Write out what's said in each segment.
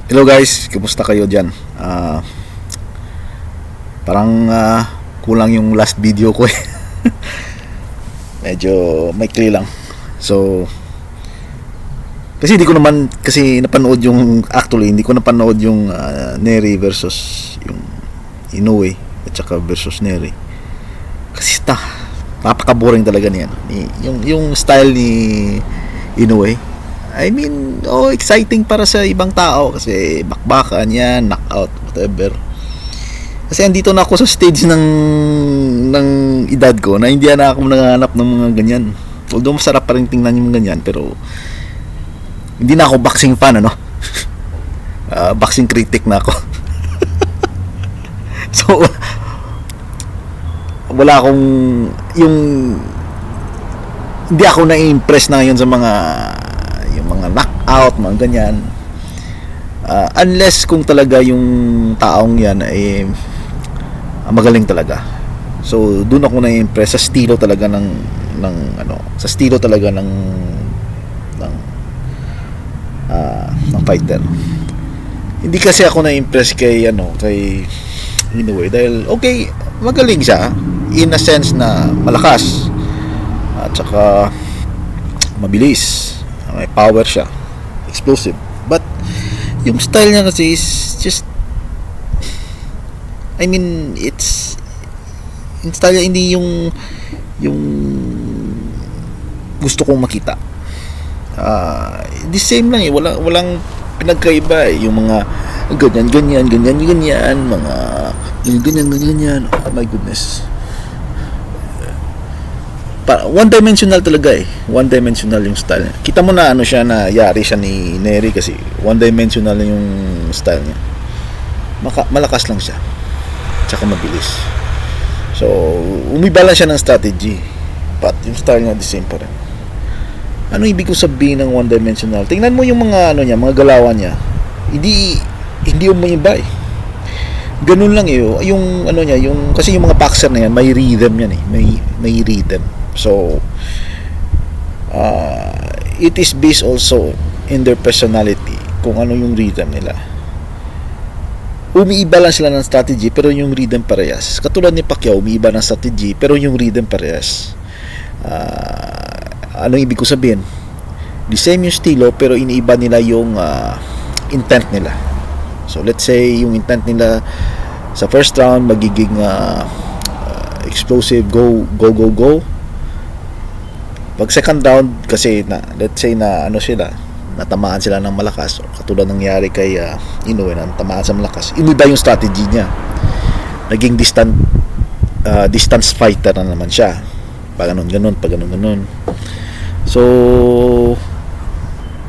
Hello guys, kumusta kayo dyan? Parang kulang yung last video ko eh. Medyo maikli lang. So, kasi napanood yung, actually, hindi ko napanood yung Neri versus yung Inoue at saka versus Neri. Kasi napaka-boring talaga niyan. Yung style ni Inoue, I mean, exciting para sa ibang tao kasi bakbakan yan, knockout, whatever. Kasi andito na ako sa stage ng edad ko na hindi na ako nanghanap ng mga ganyan. Although masarap pa rin tingnan yung ganyan, pero hindi na ako boxing fan, ano? Boxing critic na ako. So, wala akong hindi ako na-impress na ngayon sa mga knockout, mga ganyan. Unless kung talaga yung taong yan ay magaling talaga. So doon ako na-impress sa estilo talaga ng fighter. Hindi kasi ako na-impress kay Inoue dahil okay, magaling siya in a sense na malakas at saka mabilis, may power siya, explosive, but yung style niya kasi is just, I mean, it's yung style niya hindi yung gusto kong makita. The same lang eh, walang pinagkaiba eh. Yung mga ganyan mga ganyan, oh my goodness, one dimensional talaga eh. One dimensional yung style niya. Kita mo na siya na yari siya ni Neri kasi one dimensional yung style niya. Malakas lang siya. Tsaka mabilis. So, umiba lang siya ng strategy. But yung style niya the same pa rin. Ano ibig ko sabihin ng one dimensional? Tingnan mo yung mga mga galawan niya. Hindi umiiba eh. Ganun lang eh. Yung kasi yung mga boxer na yan, may rhythm yan eh. May rhythm. So, it is based also in their personality kung ano yung rhythm nila. Umiiba lang sila ng strategy pero yung rhythm parehas. Katulad ni Pacquiao, umiiba ng strategy pero yung rhythm parehas. Anong ibig ko sabihin? The same yung estilo pero iniiba nila yung intent nila. So let's say yung intent nila sa first round magiging explosive, go. Pag second round kasi let's say natamaan sila ng malakas, katulad ng nangyari kay Inoue, natamaan sa malakas, inuba yung strategy niya, naging distance fighter na naman siya, pag ganun. So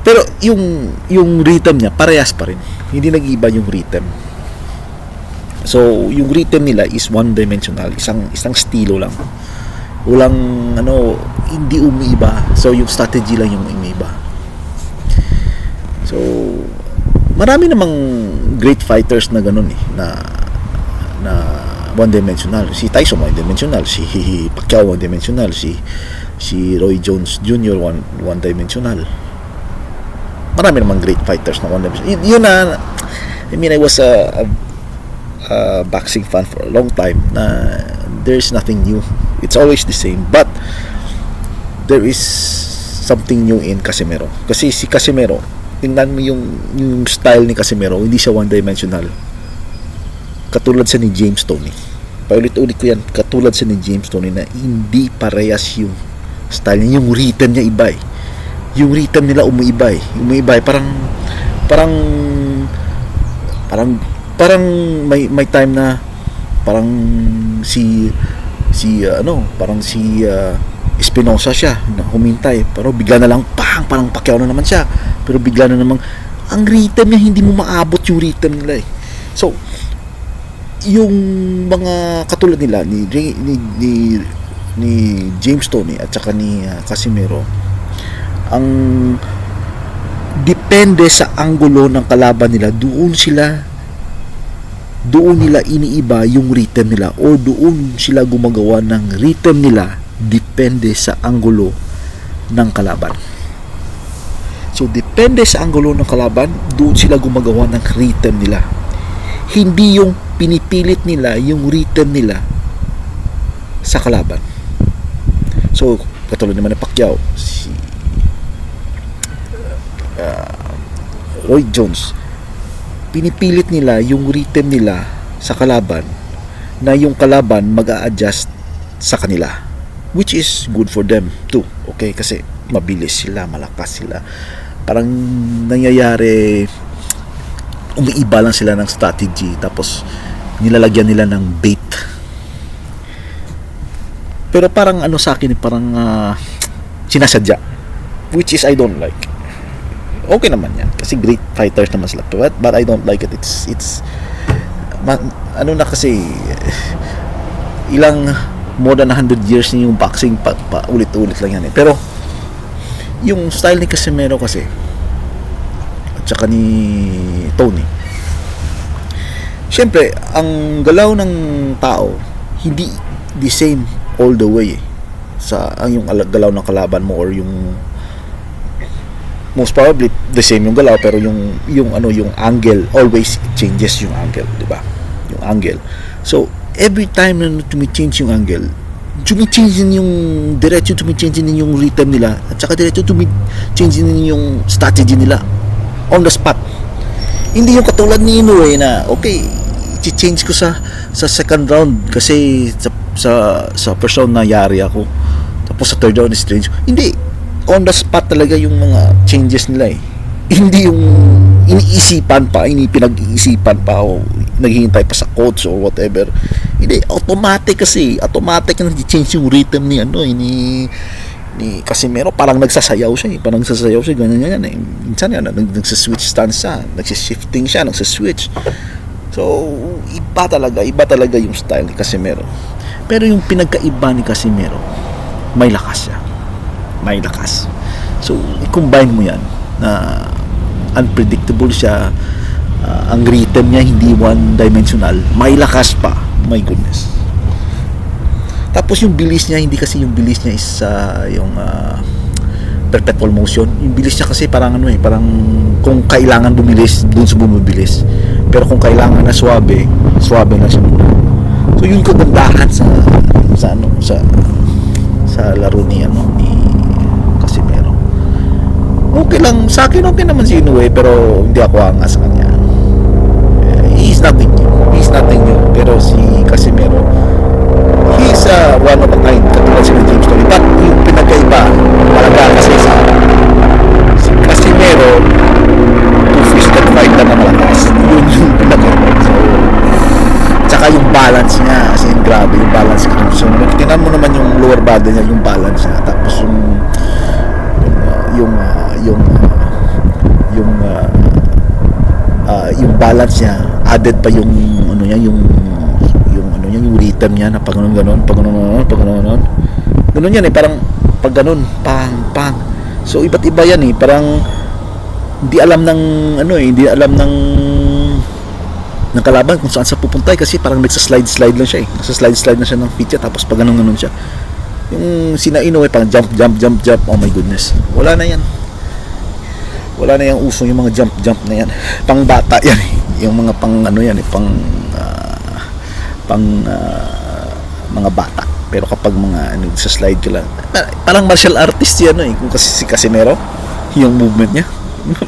pero yung rhythm niya parehas pa rin, hindi nag-iba yung rhythm. So yung rhythm nila is one dimensional, isang estilo lang, walang hindi umiiba. So yung strategy lang yung umiiba. So marami namang great fighters na ganun eh, na one dimensional. Si Tyson one dimensional, si Pacquiao one dimensional, si Roy Jones Jr. one dimensional. Marami namang great fighters na one dimensional. Yun I mean, I was a boxing fan for a long time na there's nothing new. It's always the same, but there is something new in Casimero. Kasi si Casimero, tingnan mo yung style ni Casimero, hindi siya one dimensional. Katulad sa ni James Toney. Paulit-ulit ko yan, katulad sa ni James Toney na hindi parehas yung style niya, yung rhythm niya iba eh. Yung rhythm nila umiiba eh. Parang may time na parang si Espinosa siya na humintay, pero bigla na lang parang Pacquiao na naman siya, pero bigla na namang ang rhythm niya, hindi mo maabot yung rhythm nila eh. So yung mga katulad nila ni James Toney at saka ni Casimero, ang depende sa anggulo ng kalaban nila, doon nila iniiba yung rhythm nila, o doon sila gumagawa ng rhythm nila depende sa anggulo ng kalaban. So, depende sa anggulo ng kalaban, doon sila gumagawa ng rhythm nila. Hindi yung pinipilit nila yung rhythm nila sa kalaban. So, katulad naman ng Pacquiao, si Roy Jones, pinipilit nila yung rhythm nila sa kalaban na yung kalaban mag-a-adjust sa kanila, which is good for them too. Okay, kasi mabilis sila, malakas sila. Parang nangyayari, umiiba lang sila ng strategy, tapos nilalagyan nila ng bait. Pero parang ano sa akin, parang sinasadya, which is I don't like. Okay naman yan kasi great fighters naman sila, but I don't like it. It's ano na kasi, ilang more than 100 years na yung boxing, pa ulit-ulit lang yan pero yung style ni Casimero kasi at saka ni Tony, syempre ang galaw ng tao hindi the same all the way sa yung galaw ng kalaban mo, or yung most probably the same yung galaw pero yung angle always changes, yung angle, di ba? Yung angle. So every time na tumi-change yung angle, tumi-change din yung diretso, tumi-change din yung rhythm nila, at saka diretso tumi-change din yung strategy nila on the spot. Hindi yung katulad ni Inoue na okay, i-change ko sa second round kasi sa first round na yari ako, tapos sa third round is strange. Hindi, on the spot talaga yung mga changes nila eh. Hindi yung iniisipan pa, pinag-iisipan pa o naghihintay pa sa coach or whatever. Hindi, automatic kasi, automatic na change yung rhythm ni Casimero. Parang nagsasayaw siya ganyan eh. Minsan yan, nagsaswitch stance siya, nagsishifting siya, nagsaswitch. So iba talaga yung style ni Casimero. Pero yung pinagkaiba ni Casimero, may lakas siya, may lakas. So i-combine mo yan na unpredictable siya, ang rhythm niya hindi one-dimensional, may lakas pa, my goodness. Tapos yung bilis niya, hindi kasi yung bilis niya is yung perpetual motion. Yung bilis niya kasi parang parang kung kailangan bumilis, doon sa bumibilis. Pero kung kailangan na suabe na siya muna. So yung kagandahan sa laro ni Casimero. Okay lang sa akin, okay naman si Inoue, pero hindi ako angas sa kanya. He's nothing new. Pero si Casimero, he's one of a kind, katulad si James Toney. But yung pinagkaiba malaga kasi si Casimero, two-fisted fight na malakas. Yun yung pinagkaiba. So tsaka yung balance niya, as in grabe yung balance niya. So tingnan mo naman yung lower body niya, yung balance niya. Tapos yung balance niya, added pa yung yung rhythm niya na pag ganun. Ganun yan eh, parang pag ganun, pang. So iba't iba yan eh, parang hindi alam ng kalaban kung saan sa pupunta kasi parang nagsa-slide lang siya eh. Nagsa-slide na siya ng feet niya, tapos pag ganun siya. Yung sina Inoue parang jump. Oh my goodness. Wala na yan yung uso, yung mga jump na yan. Pang bata yan. Yung mga pang mga bata. Pero kapag mga sa slide ka lang, parang martial artist yan kung kasi si Casimero, yung movement niya,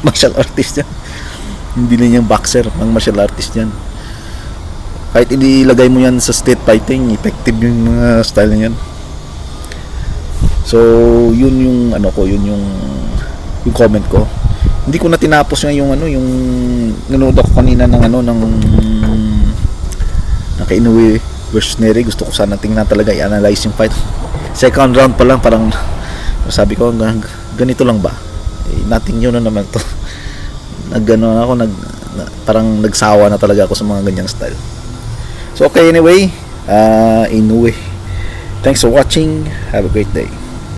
martial artist yan. Hindi na niyang boxer, pang martial artist yan. Kahit ilagay mo yan sa street fighting, effective yung mga style niyan. So yun yung yung comment ko. Hindi ko na tinapos nga yung nanood ako kanina ng kay Inoue versus Nery. Gusto ko sana tingnan talaga, i-analyze yung fight. Second round pa lang, parang sabi ko, ganito lang ba? Nothing yun na naman to. Parang nagsawa na talaga ako sa mga ganyang style. So okay, anyway, Inoue, thanks for watching. Have a great day.